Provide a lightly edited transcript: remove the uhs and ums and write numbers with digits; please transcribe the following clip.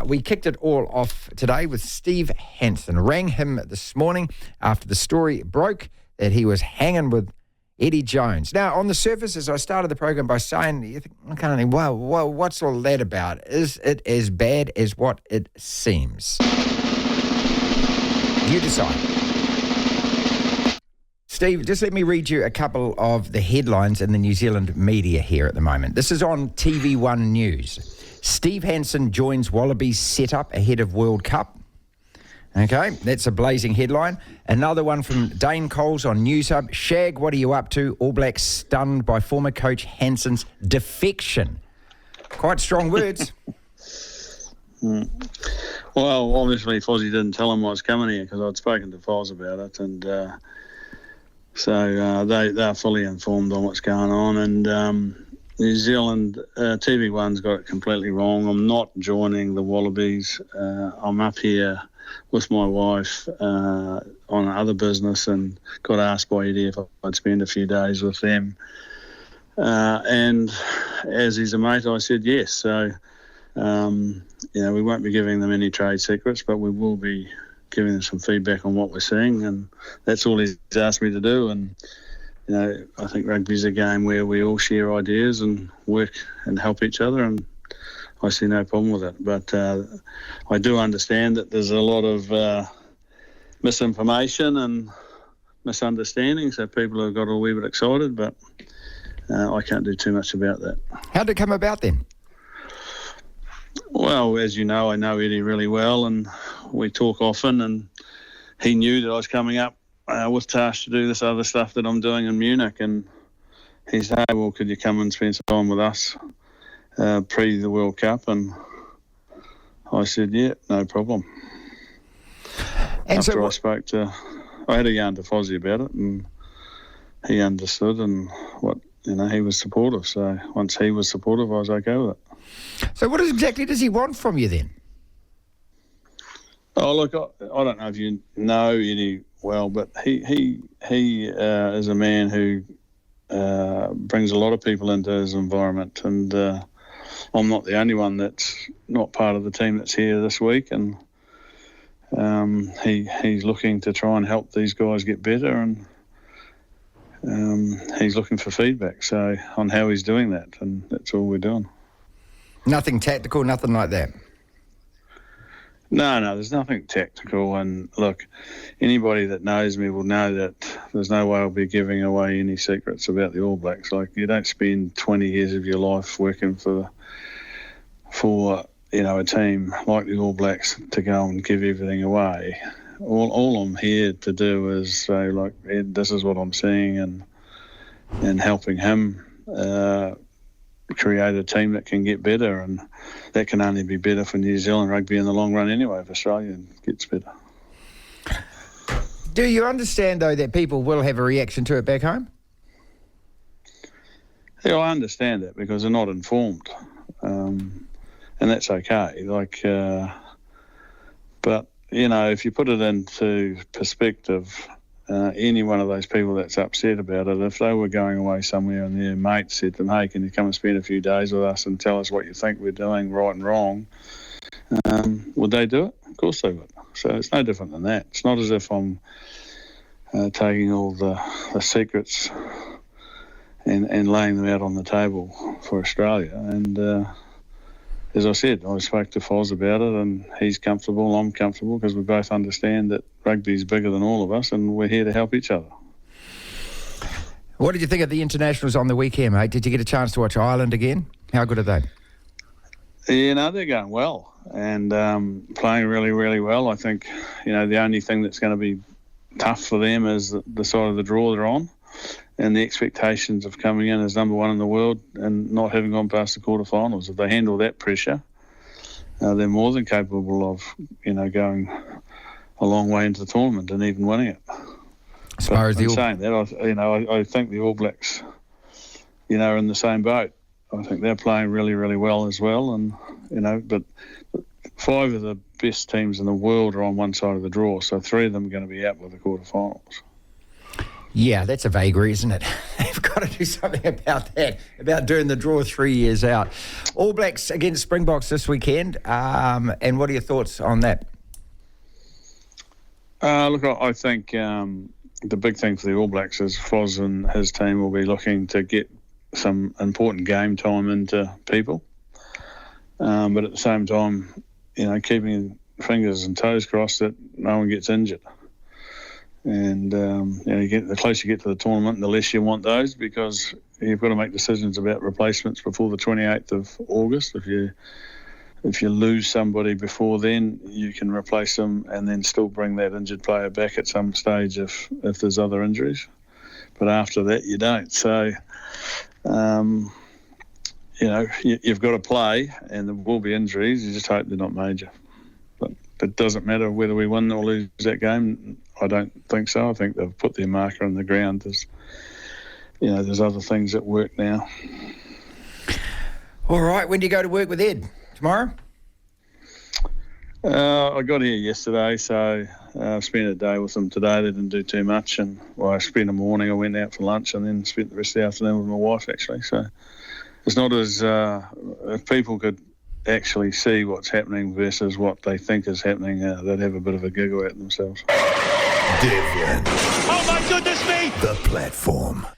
We kicked it all off today with Steve Hansen. Rang him this morning after the story broke that he was hanging with Eddie Jones. Now, on the surface, as I started the program by saying, you think, okay, well, what's all that about? Is it as bad as what it seems? You decide. Steve, just let me read you a couple of the headlines in the New Zealand media here at the moment. This is on TV1 News. Steve Hansen joins Wallabies setup ahead of World Cup. Okay, that's a blazing headline. Another one from Dane Coles on News Hub. Shag, what are you up to? All Blacks stunned by former coach Hansen's defection. Quite strong words. Well, obviously Fozzie didn't tell him I was coming here because I'd spoken to Foz about it, and so they're fully informed on what's going on. And New Zealand TV1's got it completely wrong. I'm not joining the Wallabies. I'm up here with my wife on other business, and got asked by Eddie if I'd spend a few days with them. And as he's a mate, I said yes. So, we won't be giving them any trade secrets, but we will be giving them some feedback on what we're seeing, and that's all he's asked me to do. And, I think rugby's a game where we all share ideas and work and help each other, and I see no problem with it. But I do understand that there's a lot of misinformation and misunderstanding, so people have got a wee bit excited, but I can't do too much about that. How did it come about then? Well, as you know, I know Eddie really well, and we talk often, and he knew that I was coming up with tasked to do this other stuff that I'm doing in Munich, and he said, hey, well, could you come and spend some time with us pre the World Cup? And I said, yeah, no problem. And after I had a yarn to Fozzie about it, and he understood, and he was supportive. So once he was supportive, I was okay with it. So what exactly does he want from you then? Oh, look, I don't know if you know Eddie well, but he is a man who brings a lot of people into his environment, and I'm not the only one that's not part of the team that's here this week, and he's looking to try and help these guys get better, and he's looking for feedback on how he's doing that, and that's all we're doing. Nothing tactical, nothing like that? No, there's nothing tactical. And look, anybody that knows me will know that there's no way I'll be giving away any secrets about the All Blacks. Like, you don't spend 20 years of your life working for a team like the All Blacks to go and give everything away. All I'm here to do is say, like, Ed, this is what I'm seeing, and helping him create a team that can get better, and that can only be better for New Zealand rugby in the long run anyway, if Australia gets better. Do you understand, though, that people will have a reaction to it back home? Yeah, I understand that because they're not informed, and that's okay. But, if you put it into perspective, any one of those people that's upset about it, if they were going away somewhere and their mate said to them, hey, can you come and spend a few days with us and tell us what you think we're doing right and wrong, would they do it? Of course they would. So it's no different than that. It's not as if I'm taking all the secrets and laying them out on the table for Australia. And as I said, I spoke to Foz about it, and he's comfortable, I'm comfortable, because we both understand that rugby is bigger than all of us, and we're here to help each other. What did you think of the internationals on the weekend, mate? Did you get a chance to watch Ireland again? How good are they? They're going well, and playing really, really well. I think, the only thing that's going to be tough for them is the side of the draw they're on, and the expectations of coming in as number one in the world and not having gone past the quarterfinals. If they handle that pressure, they're more than capable of, going a long way into the tournament and even winning it. As far as saying that, I think the All Blacks, are in the same boat. I think they're playing really, really well as well, and but 5 of the best teams in the world are on one side of the draw, so 3 of them are going to be out with the quarterfinals. Yeah, that's a vagary, isn't it? They've got to do something about that, about doing the draw 3 years out. All Blacks against Springboks this weekend. And what are your thoughts on that? Look, I think the big thing for the All Blacks is Foz and his team will be looking to get some important game time into people. But at the same time, keeping fingers and toes crossed that no one gets injured. And the closer you get to the tournament, the less you want those, because you've got to make decisions about replacements before the 28th of August. If you lose somebody before then, you can replace them and then still bring that injured player back at some stage if there's other injuries. But after that, you don't. So, you've got to play, and there will be injuries. You just hope they're not major. But it doesn't matter whether we win or lose that game. I don't think so. I think they've put their marker on the ground. There's other things at work now. All right. When do you go to work with Ed? Tomorrow? I got here yesterday, so I spent a day with them today. They didn't do too much, and I spent the morning. I went out for lunch and then spent the rest of the afternoon with my wife, actually. So it's not as if people could actually see what's happening versus what they think is happening, they'd have a bit of a giggle at themselves. Devlin. Oh my goodness me! The Platform.